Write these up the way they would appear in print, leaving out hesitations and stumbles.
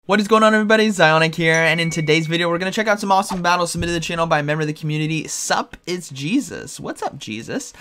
What is going on, everybody? ZyoniK here, and in today's video we're going to check out some awesome battles submitted to the channel by a member of the community. Sup, it's Jesus. What's up, Jesus?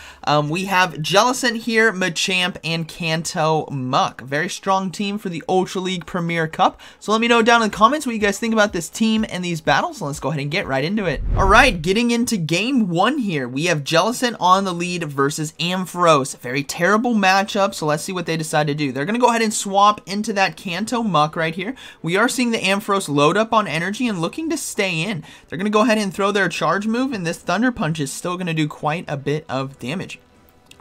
We have Jellicent here, Machamp, and Kanto Muck. Very strong team for the Ultra League Premier Cup. So let me know down in the comments what you guys think about this team and these battles. Let's go ahead and get right into it. Alright, getting into game one here. We have Jellicent on the lead versus Ampharos. Very terrible matchup, so let's see what they decide to do. They're going to go ahead and swap into that Kanto Muck right here. We are seeing the Ampharos load up on energy and looking to stay in. They're going to go ahead and throw their charge move, and this Thunder Punch is still going to do quite a bit of damage.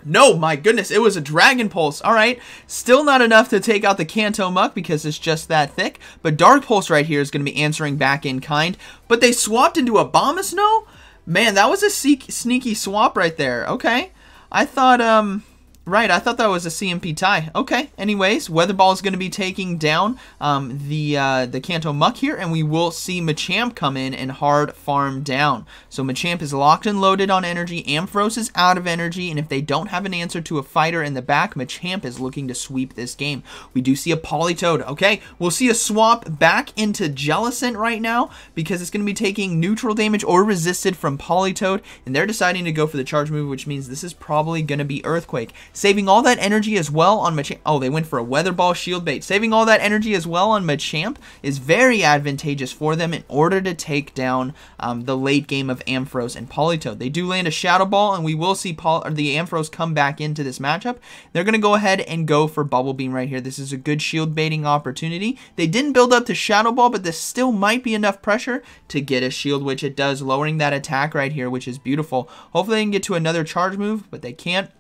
No, my goodness, it was a Dragon Pulse. All right, still not enough to take out the Kanto Muck because it's just that thick, but Dark Pulse right here is going to be answering back in kind, but they swapped into obamasnow? Man, that was a sneaky swap right there. Okay, I thought, I thought that was a CMP tie. Okay, anyways, Weather Ball is going to be taking down the Kanto Muck here, and we will see Machamp come in and hard farm down. So Machamp is locked and loaded on energy, Ampharos is out of energy, and if they don't have an answer to a fighter in the back, Machamp is looking to sweep this game. We do see a Politoed. Okay, we'll see a swap back into Jellicent right now, because it's going to be taking neutral damage or resisted from Politoed, and they're deciding to go for the charge move, which means this is probably going to be Earthquake. Saving all that energy as well on Machamp. Oh, they went for a Weather Ball Shield Bait. Saving all that energy as well on Machamp is very advantageous for them in order to take down the late game of Ampharos and Politoed. They do land a Shadow Ball, and we will see the Ampharos come back into this matchup. They're going to go ahead and go for Bubble Beam right here. This is a good shield baiting opportunity. They didn't build up to Shadow Ball, but this still might be enough pressure to get a shield, which it does, lowering that attack right here, which is beautiful. Hopefully they can get to another charge move, but they can't.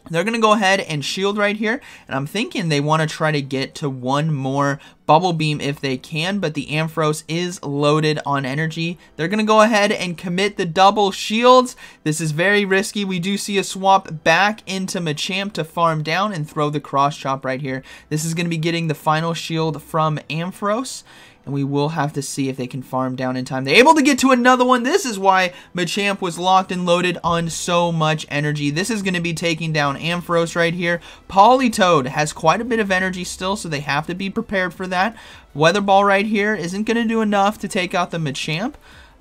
They're going to go ahead and shield right here, and I'm thinking they want to try to get to one more Bubble Beam if they can, but the Ampharos is loaded on energy. They're going to go ahead and commit the double shields. This is very risky. We do see a swap back into Machamp to farm down and throw the cross chop right here. This is going to be getting the final shield from Ampharos, and we will have to see if they can farm down in time. They're able to get to another one. This is why Machamp was locked and loaded on so much energy. This is going to be taking down Ampharos right here. Politoed has quite a bit of energy still, so they have to be prepared for that. Weather Ball right here isn't going to do enough to take out the Machamp,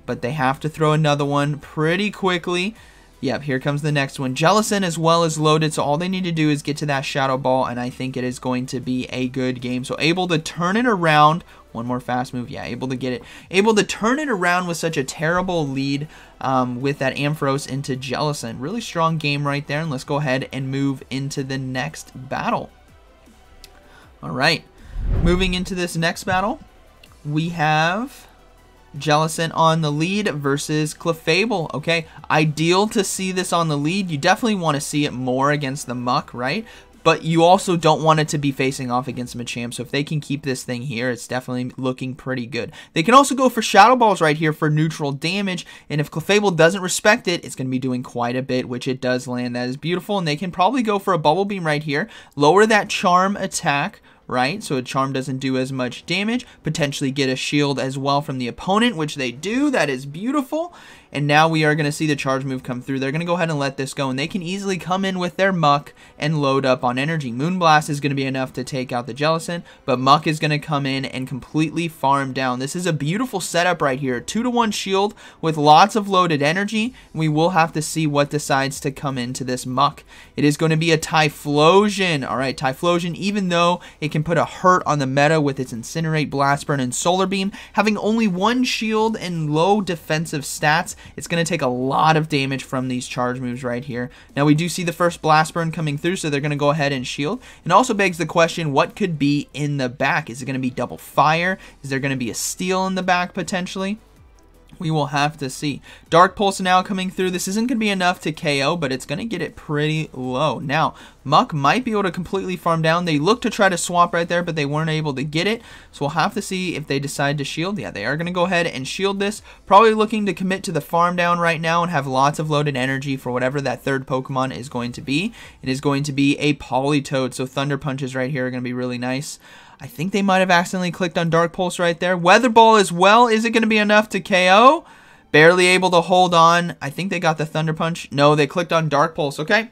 but they have to throw another one pretty quickly. Yep, here comes the next one. Jellicent as well is loaded, so all they need to do is get to that Shadow Ball, and I think it is going to be a good game. So able to turn it around. One more fast move. Yeah, able to get it. Able to turn it around with such a terrible lead with that Ampharos into Jellicent. Really strong game right there, and let's go ahead and move into the next battle. All right, moving into this next battle, we have Jellicent on the lead versus Clefairy. Okay, ideal to see this on the lead. You definitely want to see it more against the Muck, right? But you also don't want it to be facing off against Machamp. So if they can keep this thing here, it's definitely looking pretty good. They can also go for Shadow Balls right here for neutral damage. And if Clefairy doesn't respect it, it's going to be doing quite a bit, which it does land. That is beautiful. And they can probably go for a Bubble Beam right here. Lower that Charm attack, right? So a Charm doesn't do as much damage. Potentially get a shield as well from the opponent, which they do. That is beautiful. And now we are going to see the charge move come through. They're going to go ahead and let this go, and they can easily come in with their Muck and load up on energy. Moonblast is going to be enough to take out the Jellicent, but Muck is going to come in and completely farm down. This is a beautiful setup right here. 2-to-1 shield with lots of loaded energy. We will have to see what decides to come into this Muck. It is going to be a Typhlosion. All right, Typhlosion, even though it can put a hurt on the meta with its Incinerate, Blast Burn, and Solar Beam, having only one shield and low defensive stats, it's going to take a lot of damage from these charge moves right here. Now we do see the first Blast Burn coming through, so they're going to go ahead and shield. And also begs the question, what could be in the back? Is it going to be double fire? Is there going to be a steal in the back potentially? We will have to see. Dark Pulse now coming through. This isn't going to be enough to KO, but it's going to get it pretty low. Now, Muck might be able to completely farm down. They look to try to swap right there, but they weren't able to get it. So we'll have to see if they decide to shield. Yeah, they are going to go ahead and shield this. Probably looking to commit to the farm down right now and have lots of loaded energy for whatever that third Pokemon is going to be. It is going to be a Politoed, so Thunder Punches right here are going to be really nice. I think they might have accidentally clicked on Dark Pulse right there. Weather Ball as well. Is it going to be enough to KO? Barely able to hold on. I think they got the Thunder Punch. No, they clicked on Dark Pulse. Okay.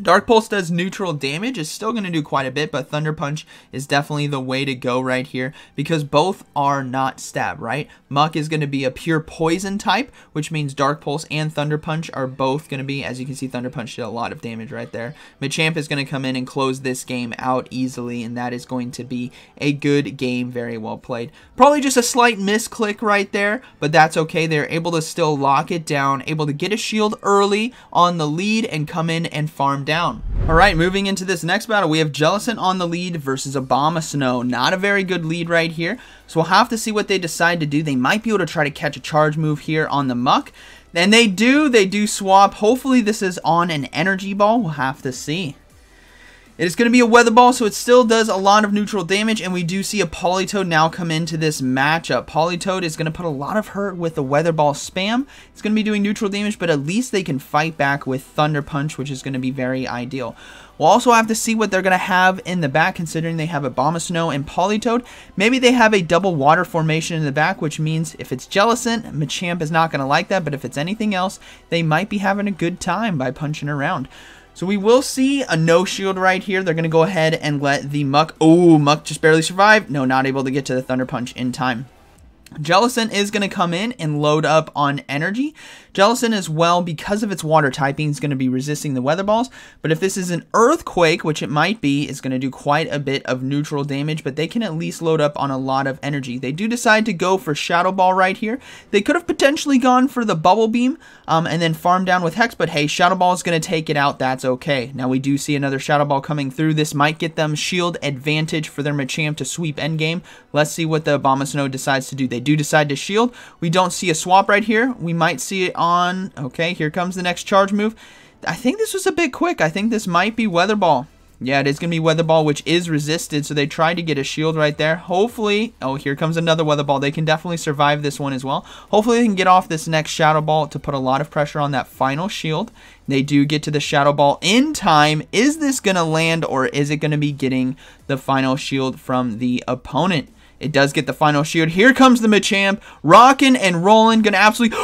Dark Pulse does neutral damage. It's still going to do quite a bit, but Thunder Punch is definitely the way to go right here because both are not stab, right? Muck is going to be a pure poison type, which means Dark Pulse and Thunder Punch are both going to be, as you can see, Thunder Punch did a lot of damage right there. Machamp is going to come in and close this game out easily, and that is going to be a good game, very well played. Probably just a slight misclick right there, but that's okay. They're able to still lock it down, able to get a shield early on the lead and come in and farm down. Alright, moving into this next battle, we have Jellicent on the lead versus obamasnow. Not a very good lead right here, so we'll have to see what they decide to do. They might be able to try to catch a charge move here on the Muck, and they do swap. Hopefully this is on an energy ball. We'll have to see. It is going to be a weather ball, so it still does a lot of neutral damage, and we do see a Politoed now come into this matchup. Politoed is going to put a lot of hurt with the weather ball spam. It's going to be doing neutral damage, but at least they can fight back with Thunder Punch, which is going to be very ideal. We'll also have to see what they're going to have in the back, considering they have obamasnow and Politoed. Maybe they have a double water formation in the back, which means if it's Jellicent, Machamp is not going to like that, but if it's anything else, they might be having a good time by punching around. So we will see a no shield right here. They're going to go ahead and let the Muck... Oh, Muck just barely survived. No, not able to get to the Thunder Punch in time. Jellicent is going to come in and load up on energy. Jellicent as well, because of its water typing, is going to be resisting the weather balls. But if this is an earthquake, which it might be, it's going to do quite a bit of neutral damage, but they can at least load up on a lot of energy. They do decide to go for Shadow Ball right here. They could have potentially gone for the Bubble Beam and then farm down with Hex, but hey, Shadow Ball is going to take it out. That's okay. Now we do see another Shadow Ball coming through. This might get them shield advantage for their Machamp to sweep endgame. Let's see what the obamasnow decides to do. They do decide to shield. We don't see a swap right here. We might see it on... Okay, here comes the next charge move. I think this was a bit quick. I think this might be Weather Ball. Yeah, it is going to be Weather Ball, which is resisted, so they tried to get a shield right there. Hopefully... Oh, here comes another Weather Ball. They can definitely survive this one as well. Hopefully they can get off this next Shadow Ball to put a lot of pressure on that final shield. They do get to the Shadow Ball in time. Is this going to land, or is it going to be getting the final shield from the opponent? It does get the final shield. Here comes the Machamp, rocking and rolling, gonna absolutely...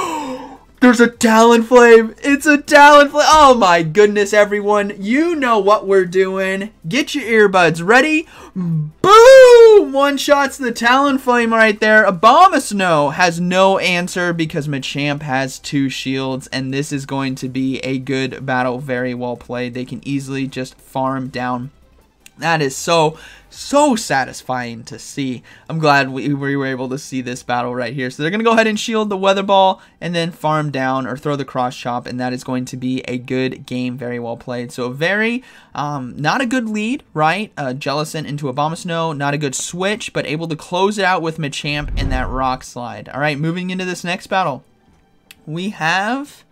There's a Talonflame! It's a Talonflame! Oh my goodness, everyone. You know what we're doing. Get your earbuds ready. Boom! One shots the Talonflame right there. obamasnow has no answer because Machamp has 2 shields, and this is going to be a good battle. Very well played. They can easily just farm down. That is so satisfying to see. I'm glad we were able to see this battle right here. So they're going to go ahead and shield the Weather Ball and then farm down or throw the Cross Chop, and that is going to be a good game. Very well played. So very, not a good lead, right? Jellicent into obamasnow. Not a good switch, but able to close it out with Machamp and that Rock Slide. All right, moving into this next battle. We have...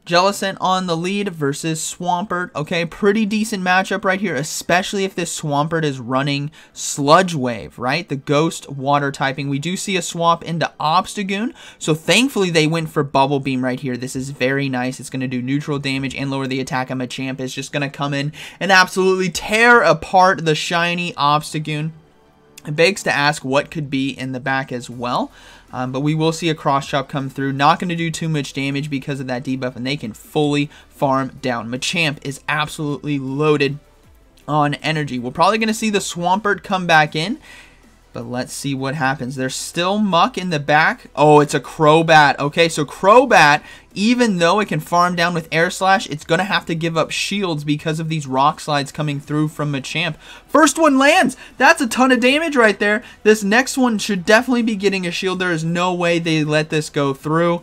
Jellicent on the lead versus Swampert. Okay, pretty decent matchup right here, especially if this Swampert is running Sludge Wave, right? The Ghost Water typing. We do see a swap into Obstagoon, so thankfully they went for Bubble Beam right here. This is very nice. It's going to do neutral damage and lower the attack on Machamp. Is just going to come in and absolutely tear apart the shiny Obstagoon. It begs to ask what could be in the back as well. But we will see a Cross Chop come through. Not going to do too much damage because of that debuff, and they can fully farm down. Machamp is absolutely loaded on energy. We're probably going to see the Swampert come back in, but let's see what happens. There's still Muck in the back. Oh, it's a Crobat. Okay, so Crobat, even though it can farm down with Air Slash, it's going to have to give up shields because of these Rock Slides coming through from Machamp. First one lands. That's a ton of damage right there. This next one should definitely be getting a shield. There is no way they let this go through.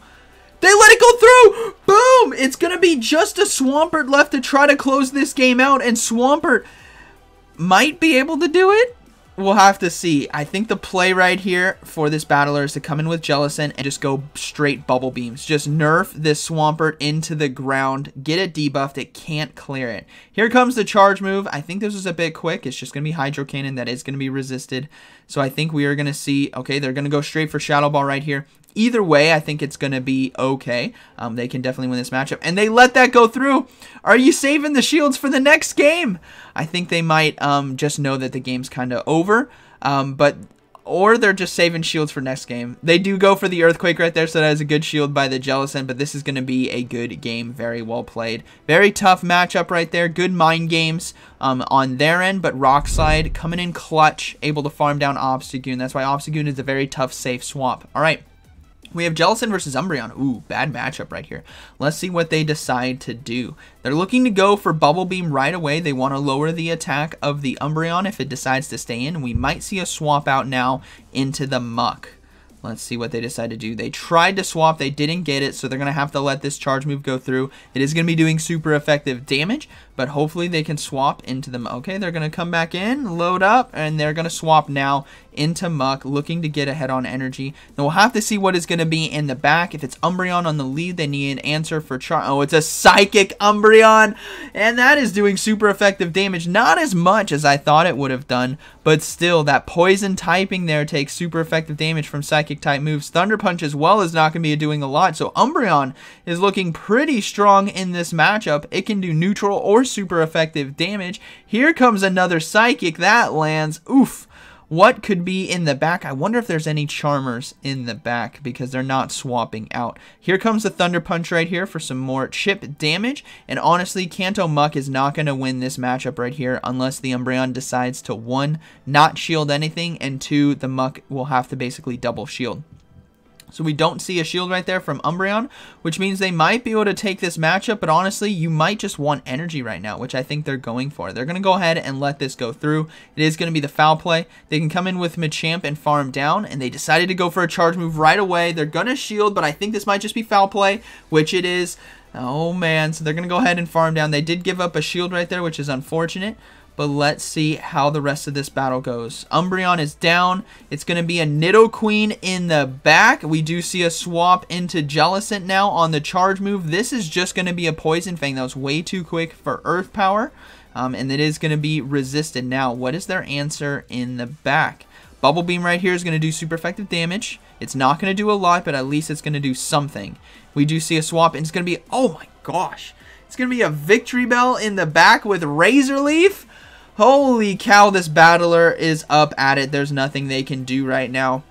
They let it go through! Boom! It's going to be just a Swampert left to try to close this game out, and Swampert might be able to do it. We'll have to see. I think the play right here for this battler is to come in with Jellicent and just go straight Bubble Beams. Just nerf this Swampert into the ground. Get it debuffed. It can't clear it. Here comes the charge move. I think this was a bit quick. It's just going to be Hydro Cannon. That is going to be resisted. So I think we are going to see... Okay, they're going to go straight for Shadow Ball right here. Either way, I think it's going to be okay. They can definitely win this matchup. And they let that go through. Are you saving the shields for the next game? I think they might just know that the game's kind of over. But or they're just saving shields for next game. They do go for the Earthquake right there, so that is a good shield by the Jellicent, but this is going to be a good game. Very well played. Very tough matchup right there. Good mind games on their end, but Rock Slide coming in clutch, able to farm down Obstagoon. That's why Obstagoon is a very tough, safe swap. All right. We have Jellicent versus Umbreon. Ooh, bad matchup right here. Let's see what they decide to do. They're looking to go for Bubble Beam right away. They want to lower the attack of the Umbreon if it decides to stay in. We might see a swap out now into the Muck. Let's see what they decide to do. They tried to swap. They didn't get it, so they're going to have to let this charge move go through. It is going to be doing super effective damage, but hopefully they can swap into them. Okay, they're going to come back in, load up, and they're going to swap now into Muck, looking to get ahead on energy. Then we'll have to see what is going to be in the back. If it's Umbreon on the lead, they need an answer for Oh, it's a Psychic Umbreon, and that is doing super effective damage. Not as much as I thought it would have done, but still, that poison typing there takes super effective damage from Psychic type moves. Thunder Punch as well is not going to be doing a lot, so Umbreon is looking pretty strong in this matchup. It can do neutral or super effective damage. Here comes another Psychic. That lands. Oof. What could be in the back? I wonder if there's any Charmers in the back because they're not swapping out. Here comes the Thunder Punch right here for some more chip damage. And honestly, Kanto Muck is not going to win this matchup right here unless the Umbreon decides to, 1, not shield anything, and 2, the Muck will have to basically double shield. So we don't see a shield right there from Umbreon, which means they might be able to take this matchup, but honestly, you might just want energy right now, which I think they're going for. They're going to go ahead and let this go through. It is going to be the foul play. They can come in with Machamp and farm down, and they decided to go for a charge move right away. They're going to shield, but I think this might just be foul play, which it is. Oh, man. So they're going to go ahead and farm down. They did give up a shield right there, which is unfortunate. But let's see how the rest of this battle goes. Umbreon is down. It's going to be a Nidoqueen in the back. We do see a swap into Jellicent now on the charge move. This is just going to be a Poison Fang. That was way too quick for Earth Power. And it is going to be resisted now. What is their answer in the back? Bubble Beam right here is going to do super effective damage. It's not going to do a lot, but at least it's going to do something. We do see a swap, and it's going to be, oh my gosh. It's going to be a Victory Bell in the back with Razor Leaf. Holy cow, this battler is up at it. There's nothing they can do right now.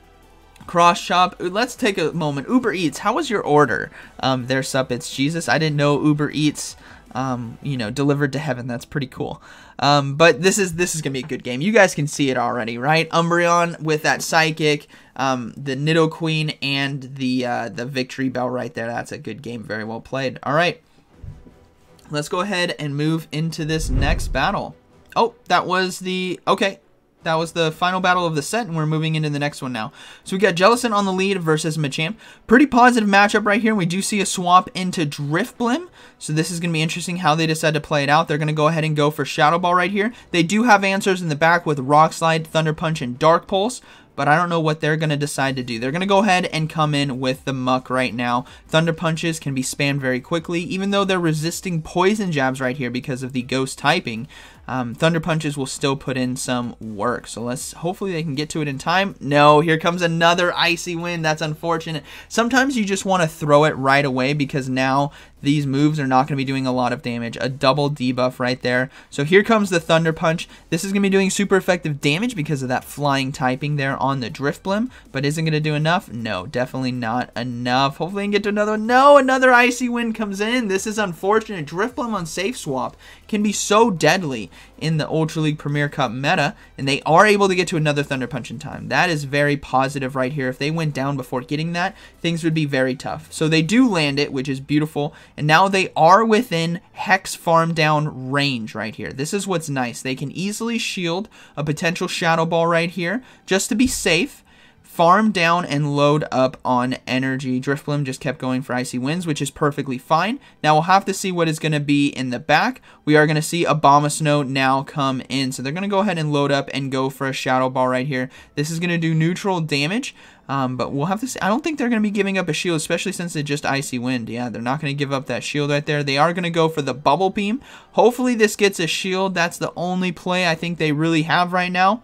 Cross Chop. Let's take a moment. Uber Eats, how was your order? There, Sup, it's Jesus. I didn't know Uber Eats, you know, delivered to heaven. That's pretty cool. But this is gonna be a good game. You guys can see it already, right? Umbreon with that Psychic, the Nidoqueen, and the Victory Bell right there. That's a good game. Very well played. All right, let's go ahead and move into this next battle. Oh, that was the final battle of the set, and we're moving into the next one now. So we got Jellicent on the lead versus Machamp. Pretty positive matchup right here. We do see a swap into Drifblim, so this is going to be interesting how they decide to play it out. They're going to go ahead and go for Shadow Ball right here. They do have answers in the back with Rock Slide, Thunder Punch, and Dark Pulse, but I don't know what they're going to decide to do. They're going to go ahead and come in with the Muck right now. Thunder Punches can be spammed very quickly, even though they're resisting Poison Jabs right here because of the Ghost typing. Thunder Punches will still put in some work. So hopefully they can get to it in time. No, here comes another Icy Wind. That's unfortunate. Sometimes you just want to throw it right away because now these moves are not going to be doing a lot of damage. A double debuff right there. So here comes the Thunder Punch. This is going to be doing super effective damage because of that flying typing there on the Drifblim, but isn't going to do enough? No, definitely not enough. Hopefully they can get to another one. No, another Icy Wind comes in. This is unfortunate. Drifblim on Safe Swap can be so deadly in the Ultra League Premier Cup meta, and they are able to get to another Thunder Punch in time. That is very positive right here. If they went down before getting that, things would be very tough. So they do land it, which is beautiful, and now they are within Hex farm down range right here. This is what's nice. They can easily shield a potential Shadow Ball right here just to be safe. Farm down and load up on energy. Drifblim just kept going for Icy Winds, which is perfectly fine. Now we'll have to see what is going to be in the back. We are going to see obamasnow now come in. So they're going to go ahead and load up and go for a Shadow Ball right here. This is going to do neutral damage, but we'll have to see. I don't think they're going to be giving up a shield, especially since it's just Icy Wind. Yeah, they're not going to give up that shield right there. They are going to go for the Bubble Beam. Hopefully this gets a shield. That's the only play I think they really have right now.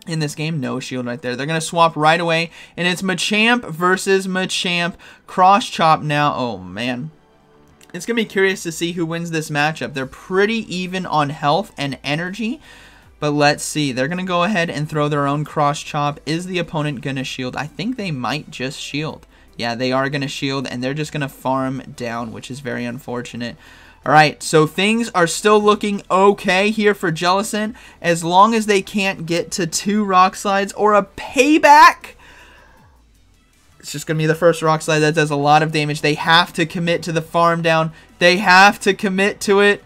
In this game, no shield right there. They're going to swap right away, and it's Machamp versus Machamp. Cross Chop now. Oh, man. It's going to be curious to see who wins this matchup. They're pretty even on health and energy, But let's see. They're going to go ahead and throw their own Cross Chop. Is the opponent going to shield? I think they might just shield. Yeah, they are going to shield, and they're just going to farm down, which is very unfortunate. All right, so things are still looking okay here for Jellicent. As long as they can't get to 2 Rock Slides or a payback. It's just going to be the first Rock Slide that does a lot of damage. They have to commit to the farm down. They have to commit to it.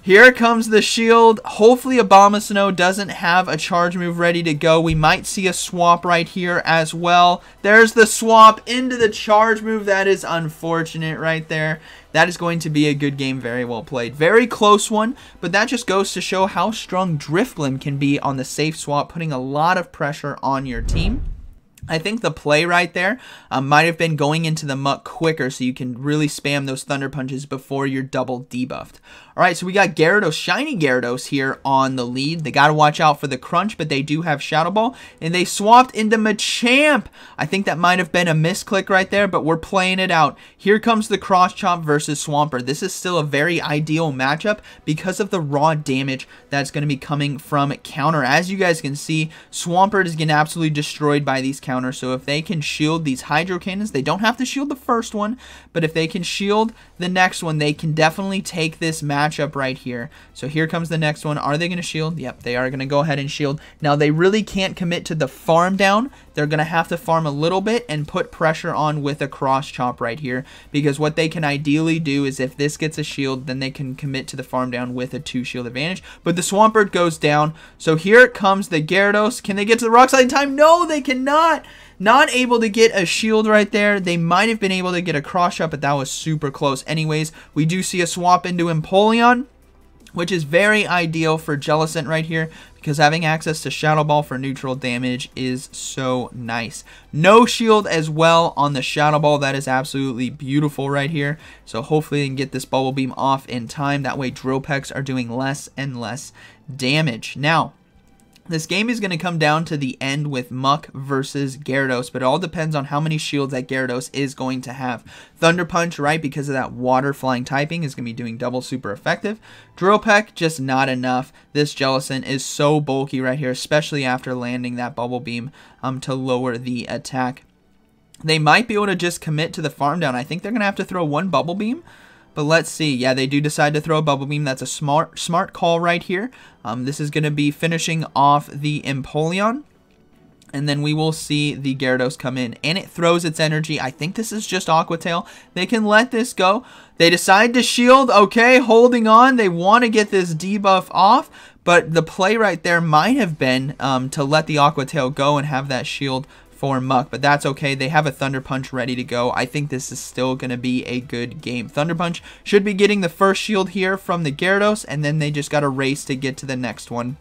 Here comes the shield. Hopefully obamasnow doesn't have a charge move ready to go. We might see a swap right here as well. There's the swap into the charge move. That is unfortunate right there. That is going to be a good game. Very well played. Very close one, but that just goes to show how strong Drifblim can be on the safe swap, putting a lot of pressure on your team. I think the play right there might have been going into the muck quicker so you can really spam those Thunder Punches before you're double debuffed. Alright, so we got Gyarados, Shiny Gyarados here on the lead. They got to watch out for the crunch, but they do have Shadow Ball. And they swapped into Machamp. I think that might have been a misclick right there, but we're playing it out. Here comes the Cross Chop versus Swampert. This is still a very ideal matchup because of the raw damage that's going to be coming from counter. As you guys can see, Swampert is getting absolutely destroyed by these counters. So if they can shield these Hydro Cannons, they don't have to shield the first one, but if they can shield the next one, they can definitely take this matchup right here. So here comes the next one. Are they going to shield? Yep, they are going to go ahead and shield. Now they really can't commit to the farm down. They're going to have to farm a little bit and put pressure on with a Cross Chop right here, because what they can ideally do is if this gets a shield, then they can commit to the farm down with a 2 shield advantage. But the Swampert goes down. So here comes the Gyarados. Can they get to the Rock Slide in time? No, they cannot. Not able to get a shield right there. They might have been able to get a Cross Shot, but that was super close. Anyways, we do see a swap into Empoleon, which is very ideal for Jellicent right here, because having access to Shadow Ball for neutral damage is so nice. No shield as well on the Shadow Ball. That is absolutely beautiful right here. So hopefully they can get this Bubble Beam off in time. That way Drill Pecks are doing less and less damage. Now, this game is going to come down to the end with Muck versus Gyarados, but it all depends on how many shields that Gyarados is going to have. Thunder Punch, right, because of that water flying typing, is going to be doing double super effective. Drill Peck, just not enough. This Jellicent is so bulky right here, especially after landing that Bubble Beam to lower the attack. They might be able to just commit to the farm down. I think they're going to have to throw 1 Bubble Beam. But let's see. Yeah, they do decide to throw a Bubble Beam. That's a smart call right here. This is going to be finishing off the Empoleon. And then we will see the Gyarados come in. And it throws its energy. I think this is just Aqua Tail. They can let this go. They decide to shield. Okay, holding on. They want to get this debuff off. But the play right there might have been to let the Aqua Tail go and have that shield for Muck, but that's okay. They have a Thunder Punch ready to go. I think this is still going to be a good game. Thunder Punch should be getting the first shield here from the Gyarados, and then they just got to race to get to the next one.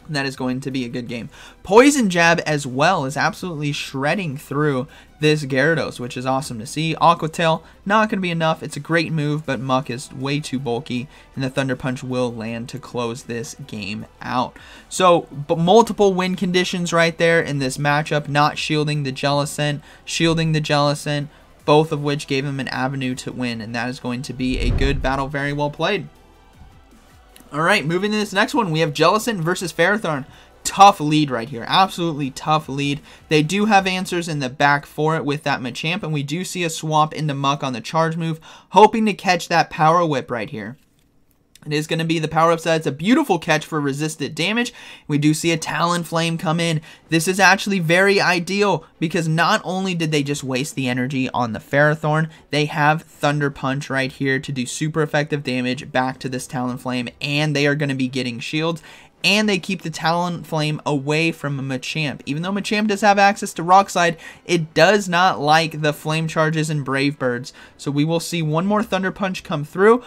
That is going to be a good game. Poison Jab as well is absolutely shredding through this Gyarados, which is awesome to see. Aqua Tail, not going to be enough. It's a great move, but Muck is way too bulky, and the Thunder Punch will land to close this game out. So, but multiple win conditions right there in this matchup. Not shielding the Jellicent, shielding the Jellicent, both of which gave him an avenue to win, and that is going to be a good battle. Very well played. Alright, moving to this next one, we have Jellicent versus Farathon. Tough lead right here. Absolutely tough lead. They do have answers in the back for it with that Machamp, and we do see a swap into Muck on the charge move, hoping to catch that Power Whip right here. It is going to be the Power Up side. It's a beautiful catch for resisted damage. We do see a Talonflame come in. This is actually very ideal because not only did they just waste the energy on the Farathon, they have Thunder Punch right here to do super effective damage back to this Talonflame, and they are going to be getting shields. And they keep the Talonflame away from Machamp. Even though Machamp does have access to Rock Slide, it does not like the Flame Charges and Brave Birds. So we will see one more Thunder Punch come through.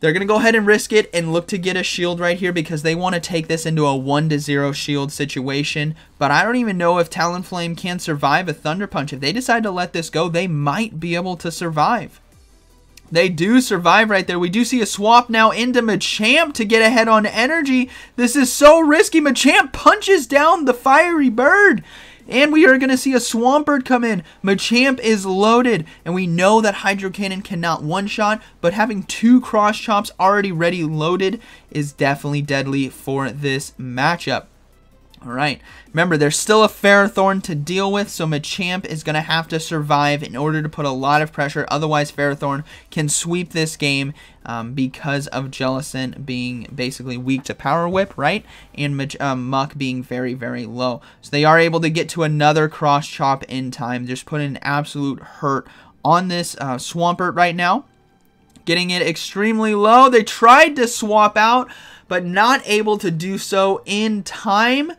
They're going to go ahead and risk it and look to get a shield right here because they want to take this into a 1-0 shield situation. But I don't even know if Talonflame can survive a Thunder Punch. If they decide to let this go, they might be able to survive. They do survive right there. We do see a swap now into Machamp to get ahead on energy. This is so risky. Machamp punches down the Fiery Bird. And we are going to see a Swampert come in. Machamp is loaded, and we know that Hydro Cannon cannot one-shot, but having 2 Cross Chops already ready loaded is definitely deadly for this matchup. Alright, remember there's still a Farathon to deal with, so Machamp is going to have to survive in order to put a lot of pressure. Otherwise, Farathon can sweep this game because of Jellicent being basically weak to Power Whip, right? And Muck being very, very low. So they are able to get to another Cross Chop in time, just putting an absolute hurt on this Swampert right now. Getting it extremely low. They tried to swap out, but not able to do so in time.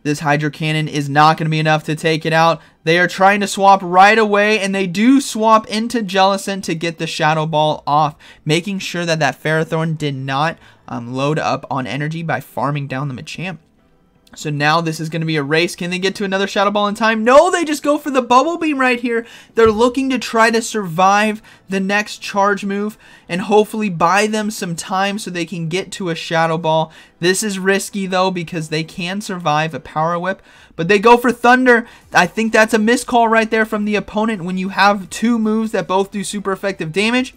This Hydro Cannon is not going to be enough to take it out. They are trying to swap right away, and they do swap into Jellicent to get the Shadow Ball off, making sure that that Farathon did not load up on energy by farming down the Machamp. So now this is going to be a race. Can they get to another Shadow Ball in time? No, they just go for the Bubble Beam right here. They're looking to try to survive the next charge move and hopefully buy them some time so they can get to a Shadow Ball. This is risky though because they can survive a Power Whip, but they go for Thunder. I think that's a miscall right there from the opponent when you have 2 moves that both do super effective damage.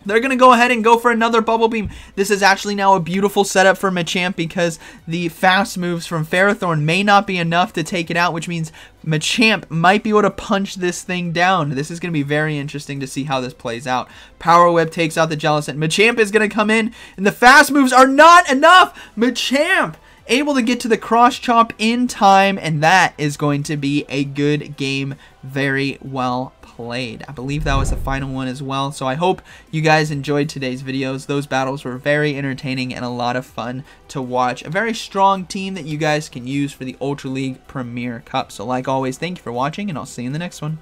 They're going to go ahead and go for another Bubble Beam. This is actually now a beautiful setup for Machamp because the fast moves from Farathon may not be enough to take it out, which means Machamp might be able to punch this thing down. This is going to be very interesting to see how this plays out. Power Whip takes out the Jellicent. Machamp is going to come in, and the fast moves are not enough. Machamp able to get to the Cross Chop in time, and that is going to be a good game. Very well played. I believe that was the final one as well. So I hope you guys enjoyed today's videos. Those battles were very entertaining and a lot of fun to watch. A very strong team that you guys can use for the Ultra League Premier Cup. So like always, thank you for watching, and I'll see you in the next one.